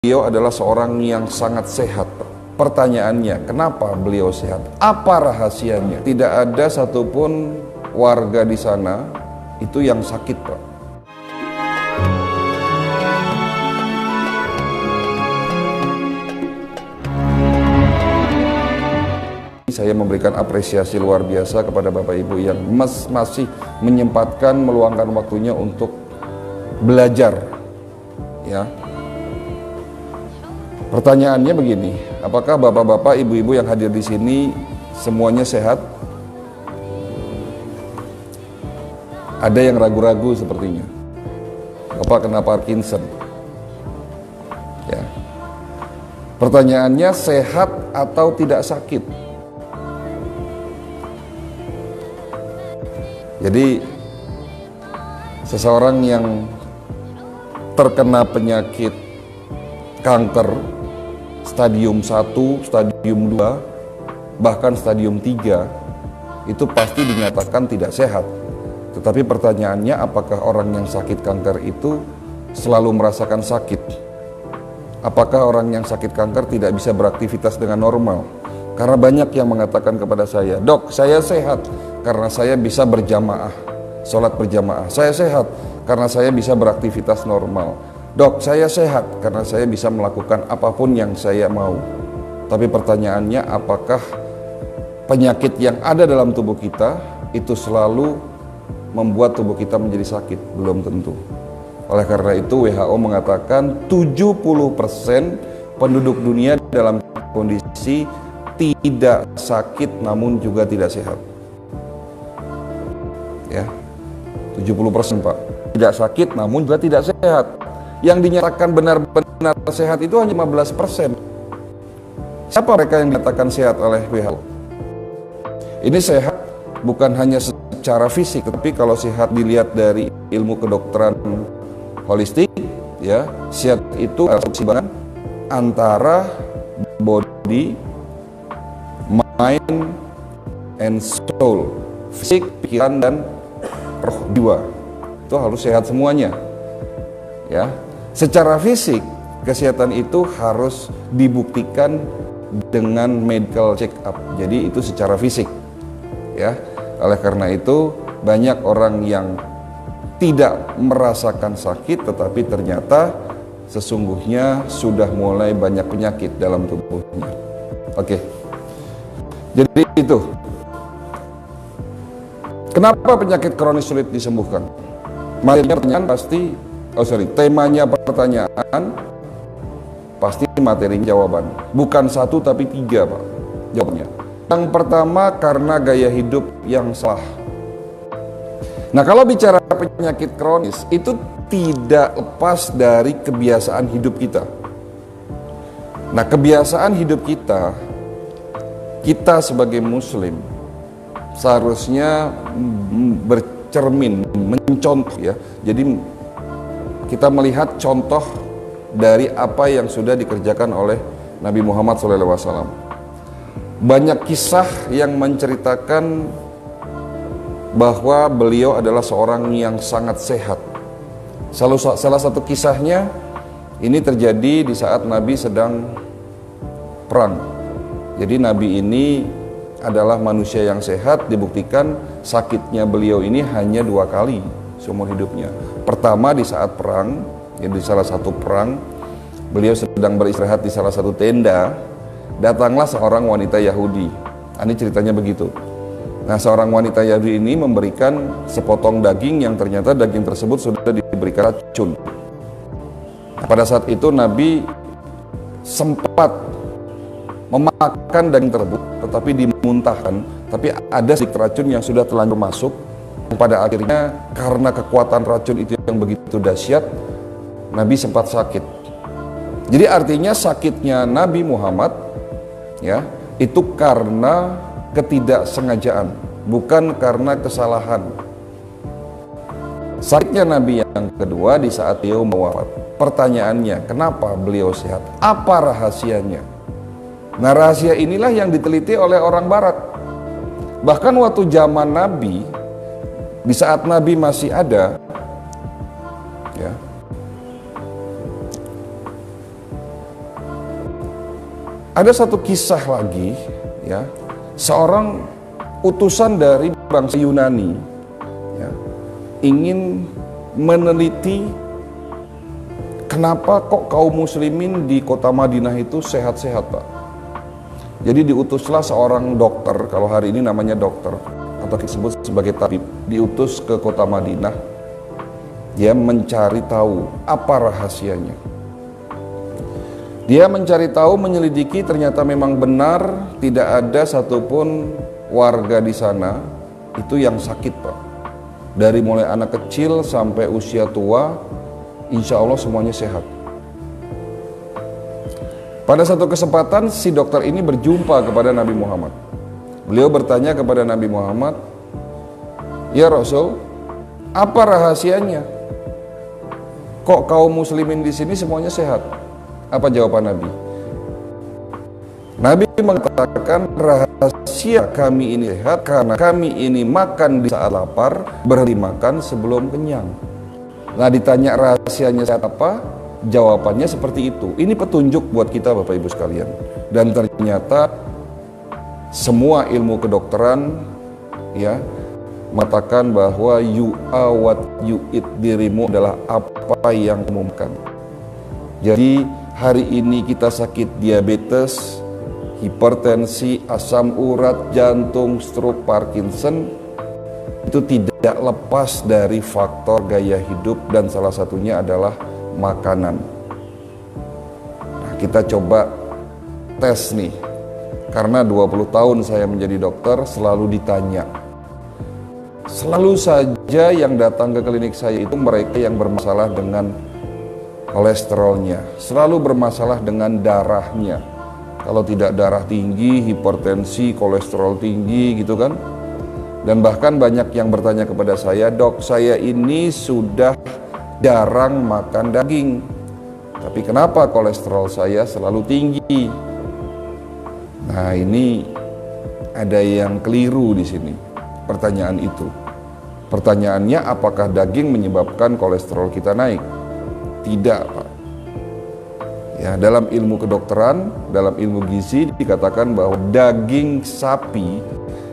Beliau adalah seorang yang sangat sehat. Pertanyaannya, kenapa beliau sehat? Apa rahasianya? Tidak ada satupun warga di sana itu yang sakit, Pak. Saya memberikan apresiasi luar biasa kepada Bapak Ibu yang masih menyempatkan meluangkan waktunya untuk belajar. Ya. Pertanyaannya begini, apakah bapak-bapak, ibu-ibu yang hadir di sini semuanya sehat? Ada yang ragu-ragu sepertinya. Bapak kena Parkinson. Ya. Pertanyaannya, sehat atau tidak sakit? Jadi seseorang yang terkena penyakit kanker stadium 1, stadium 2, bahkan stadium 3 itu pasti dinyatakan tidak sehat. Tetapi pertanyaannya, apakah orang yang sakit kanker itu selalu merasakan sakit? Apakah orang yang sakit kanker tidak bisa beraktivitas dengan normal? Karena banyak yang mengatakan kepada saya, "Dok, saya sehat karena saya bisa berjamaah, sholat berjamaah. Saya sehat karena saya bisa beraktivitas normal. Dok, saya sehat karena saya bisa melakukan apapun yang saya mau." Tapi pertanyaannya, apakah penyakit yang ada dalam tubuh kita itu selalu membuat tubuh kita menjadi sakit? Belum tentu. Oleh karena itu WHO mengatakan 70% penduduk dunia dalam kondisi tidak sakit namun juga tidak sehat. Ya, 70% Pak. Tidak sakit namun juga tidak sehat. Yang dinyatakan benar-benar sehat itu hanya 15%. Siapa mereka yang dinyatakan sehat oleh WHO? Ini sehat bukan hanya secara fisik, tapi kalau sehat dilihat dari ilmu kedokteran holistik, ya, sehat itu keseimbangan antara body, mind, and soul, fisik, pikiran, dan roh jiwa. Itu harus sehat semuanya. Ya, secara fisik kesehatan itu harus dibuktikan dengan medical check up. Jadi itu secara fisik. Ya, oleh karena itu banyak orang yang tidak merasakan sakit, tetapi ternyata sesungguhnya sudah mulai banyak penyakit dalam tubuhnya. Oke. Jadi itu. Kenapa penyakit kronis sulit disembuhkan? Materinya pertanyaan pasti, temanya pertanyaan pasti materi jawaban. Bukan satu tapi 3, Pak, jawabnya. Yang pertama, karena gaya hidup yang salah. Nah, kalau bicara penyakit kronis, itu tidak lepas dari kebiasaan hidup kita. Nah, kebiasaan hidup kita sebagai muslim seharusnya bercermin, mencontoh, ya. Jadi kita melihat contoh dari apa yang sudah dikerjakan oleh Nabi Muhammad SAW. Banyak kisah yang menceritakan bahwa beliau adalah seorang yang sangat sehat. Salah satu kisahnya ini terjadi di saat Nabi sedang perang. Jadi Nabi ini adalah manusia yang sehat, dibuktikan sakitnya beliau ini hanya 2 kali seumur hidupnya. Pertama di saat perang, di salah satu perang, beliau sedang beristirahat di salah satu tenda, datanglah seorang wanita Yahudi. Ini ceritanya begitu. Nah, seorang wanita Yahudi ini memberikan sepotong daging yang ternyata daging tersebut sudah diberikan racun. Nah, pada saat itu Nabi sempat memakan daging tersebut, tetapi dimuntahkan, tapi ada sedikit racun yang sudah terlanjur masuk. Pada akhirnya karena kekuatan racun itu yang begitu dahsyat, Nabi sempat sakit. Jadi artinya sakitnya Nabi Muhammad, ya, itu karena ketidaksengajaan, bukan karena kesalahan. Sakitnya Nabi yang kedua di saat beliau wafat. Pertanyaannya, kenapa beliau sehat? Apa rahasianya? Nah, rahasia inilah yang diteliti oleh orang Barat. Bahkan waktu zaman Nabi, di saat Nabi masih ada, ya, Ada satu kisah lagi, ya, seorang utusan dari bangsa Yunani, ya, ingin meneliti kenapa kok kaum muslimin di kota Madinah itu sehat-sehat, Pak. Jadi diutuslah seorang dokter, kalau hari ini namanya dokter atau disebut sebagai tabib, diutus ke kota Madinah. Dia mencari tahu apa rahasianya. Dia mencari tahu, menyelidiki, ternyata memang benar tidak ada satupun warga di sana itu yang sakit, Pak. Dari mulai anak kecil sampai usia tua, insya Allah semuanya sehat. Pada satu kesempatan si dokter ini berjumpa kepada Nabi Muhammad. Beliau bertanya kepada Nabi Muhammad, "Ya Rasul, apa rahasianya? Kok kaum muslimin di sini semuanya sehat?" Apa jawaban Nabi? Nabi mengatakan, rahasia kami ini sehat karena kami ini makan di saat lapar, berhenti makan sebelum kenyang. Nah, ditanya rahasianya sehat apa? Jawabannya seperti itu. Ini petunjuk buat kita Bapak Ibu sekalian. Dan ternyata semua ilmu kedokteran, ya, mengatakan bahwa you are what you eat, dirimu adalah apa yang kamu makan. Jadi hari ini kita sakit diabetes, hipertensi, asam urat, jantung, stroke, Parkinson, itu tidak lepas dari faktor gaya hidup dan salah satunya adalah makanan. Nah, kita coba tes nih, karena 20 tahun saya menjadi dokter selalu ditanya. Selalu saja yang datang ke klinik saya itu mereka yang bermasalah dengan kolesterolnya, selalu bermasalah dengan darahnya. Kalau tidak darah tinggi, hipertensi, kolesterol tinggi gitu kan. Dan bahkan banyak yang bertanya kepada saya, "Dok, saya ini sudah jarang makan daging, tapi kenapa kolesterol saya selalu tinggi?" Nah, ini ada yang keliru di sini. Pertanyaan itu. Pertanyaannya, apakah daging menyebabkan kolesterol kita naik? Tidak, Pak. Ya, dalam ilmu kedokteran, dalam ilmu gizi dikatakan bahwa daging sapi,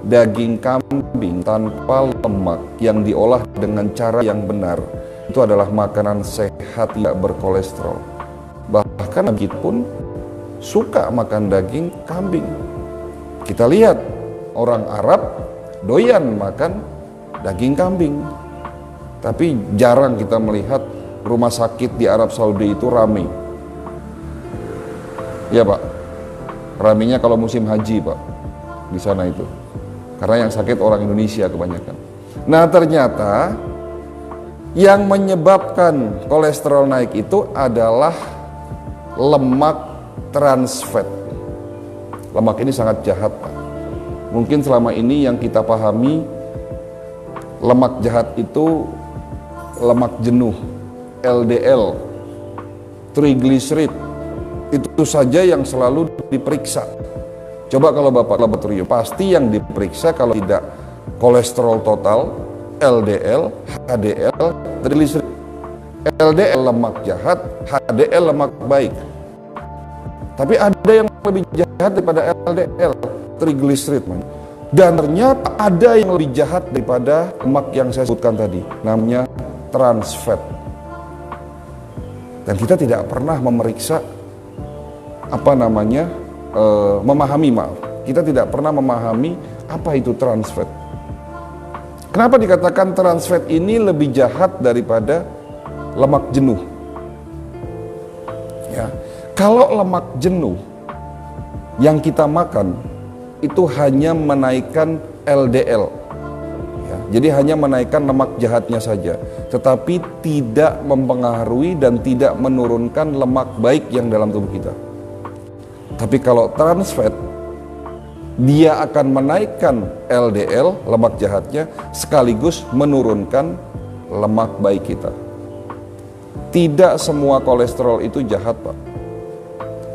daging kambing tanpa lemak yang diolah dengan cara yang benar, itu adalah makanan sehat, tidak berkolesterol. Bahkan kita pun suka makan daging kambing. Kita lihat orang Arab doyan makan daging kambing. Tapi jarang kita melihat rumah sakit di Arab Saudi itu ramai. Ya Pak, ramainya kalau musim haji Pak, di sana itu. Karena yang sakit orang Indonesia kebanyakan. Nah, ternyata yang menyebabkan kolesterol naik itu adalah lemak trans fat. Lemak ini sangat jahat Pak. Mungkin selama ini yang kita pahami, lemak jahat itu lemak jenuh, LDL, trigliserid, itu saja yang selalu diperiksa. Coba kalau Bapak laboratorium, pasti yang diperiksa kalau tidak kolesterol total, LDL, HDL, trigliserid. LDL lemak jahat, HDL lemak baik. Tapi ada yang lebih jahat daripada LDL, trigliserid. Dan ternyata ada yang lebih jahat daripada lemak yang saya sebutkan tadi, namanya trans fat. Dan kita tidak pernah memeriksa kita tidak pernah memahami apa itu trans fat. Kenapa dikatakan trans fat ini lebih jahat daripada lemak jenuh? Ya, kalau lemak jenuh yang kita makan itu hanya menaikkan LDL. Jadi hanya menaikkan lemak jahatnya saja, tetapi tidak mempengaruhi dan tidak menurunkan lemak baik yang dalam tubuh kita. Tapi kalau trans fat, dia akan menaikkan LDL, lemak jahatnya, sekaligus menurunkan lemak baik kita. Tidak semua kolesterol itu jahat, Pak.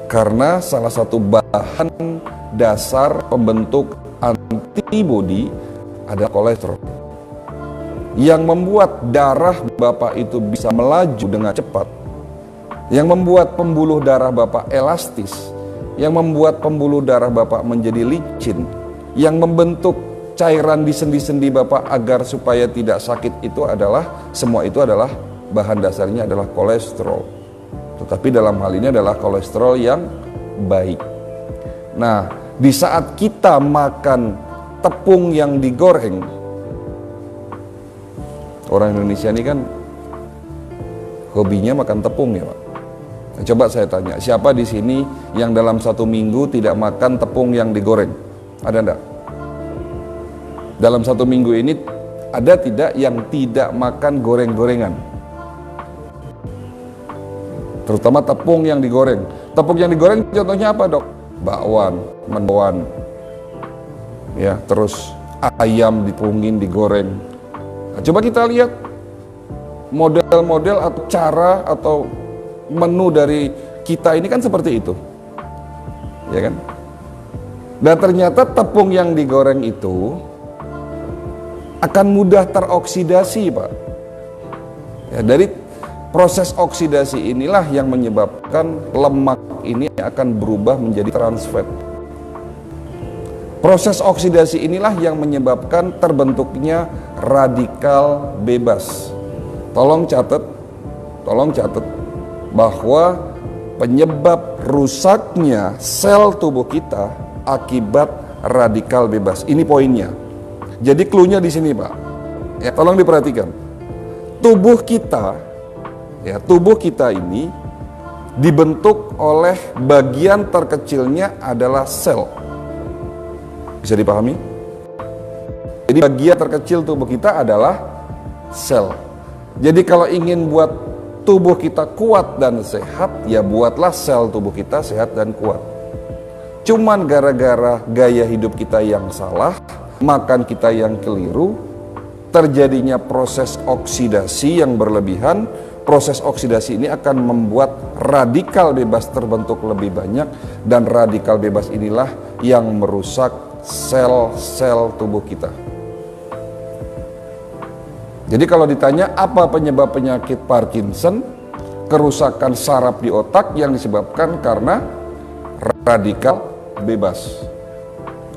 Karena salah satu bahan dasar pembentuk antibodi adalah kolesterol. Yang membuat darah Bapak itu bisa melaju dengan cepat, yang membuat pembuluh darah Bapak elastis, yang membuat pembuluh darah Bapak menjadi licin, yang membentuk cairan di sendi-sendi Bapak agar supaya tidak sakit, itu adalah, semua itu adalah bahan dasarnya adalah kolesterol. Tetapi dalam hal ini adalah kolesterol yang baik. Nah, di saat kita makan tepung yang digoreng, orang Indonesia ini kan hobinya makan tepung ya Pak. Nah, coba saya tanya, siapa di sini yang dalam satu minggu tidak makan tepung yang digoreng? Ada enggak? Dalam satu minggu ini ada tidak yang tidak makan goreng-gorengan? Terutama tepung yang digoreng. Tepung yang digoreng contohnya apa dok? Bakwan, mendoan, ya, terus ayam dipungin digoreng. Nah, coba kita lihat model-model atau cara atau menu dari kita ini kan seperti itu, ya kan? Dan ternyata tepung yang digoreng itu akan mudah teroksidasi Pak. Ya, dari proses oksidasi inilah yang menyebabkan lemak ini akan berubah menjadi trans fat. Proses oksidasi inilah yang menyebabkan terbentuknya radikal bebas. Tolong catat bahwa penyebab rusaknya sel tubuh kita akibat radikal bebas. Ini poinnya. Jadi cluenya di sini Pak. Ya, tolong diperhatikan. Tubuh kita ini dibentuk oleh bagian terkecilnya adalah sel. Bisa dipahami? Jadi bagian terkecil tubuh kita adalah sel. Jadi kalau ingin buat tubuh kita kuat dan sehat, ya buatlah sel tubuh kita sehat dan kuat. Cuman gara-gara gaya hidup kita yang salah, makan kita yang keliru, terjadinya proses oksidasi yang berlebihan. Proses oksidasi ini akan membuat radikal bebas terbentuk lebih banyak, dan radikal bebas inilah yang merusak sel-sel tubuh kita. Jadi kalau ditanya apa penyebab penyakit Parkinson, kerusakan saraf di otak yang disebabkan karena radikal bebas.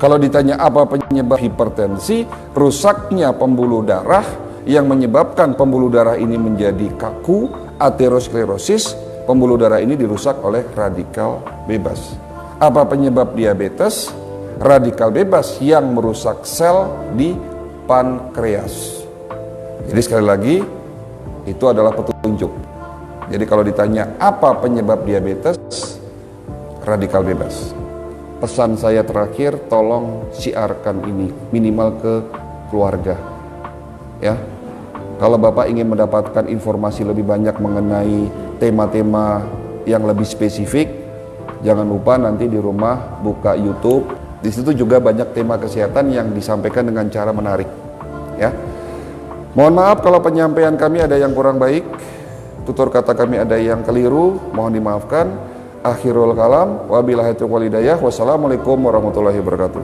Kalau ditanya apa penyebab hipertensi, rusaknya pembuluh darah yang menyebabkan pembuluh darah ini menjadi kaku, aterosklerosis, pembuluh darah ini dirusak oleh radikal bebas. Apa penyebab diabetes? Radikal bebas yang merusak sel di pankreas. Jadi sekali lagi, itu adalah petunjuk. Jadi kalau ditanya apa penyebab diabetes, radikal bebas. Pesan saya terakhir, tolong siarkan ini minimal ke keluarga. Ya, kalau Bapak ingin mendapatkan informasi lebih banyak mengenai tema-tema yang lebih spesifik, jangan lupa nanti di rumah buka YouTube. Di situ juga banyak tema kesehatan yang disampaikan dengan cara menarik. Ya, mohon maaf kalau penyampaian kami ada yang kurang baik, tutur kata kami ada yang keliru, mohon dimaafkan. Akhirul kalam, wabillahi taufiq wal hidayah. Wassalamualaikum warahmatullahi wabarakatuh.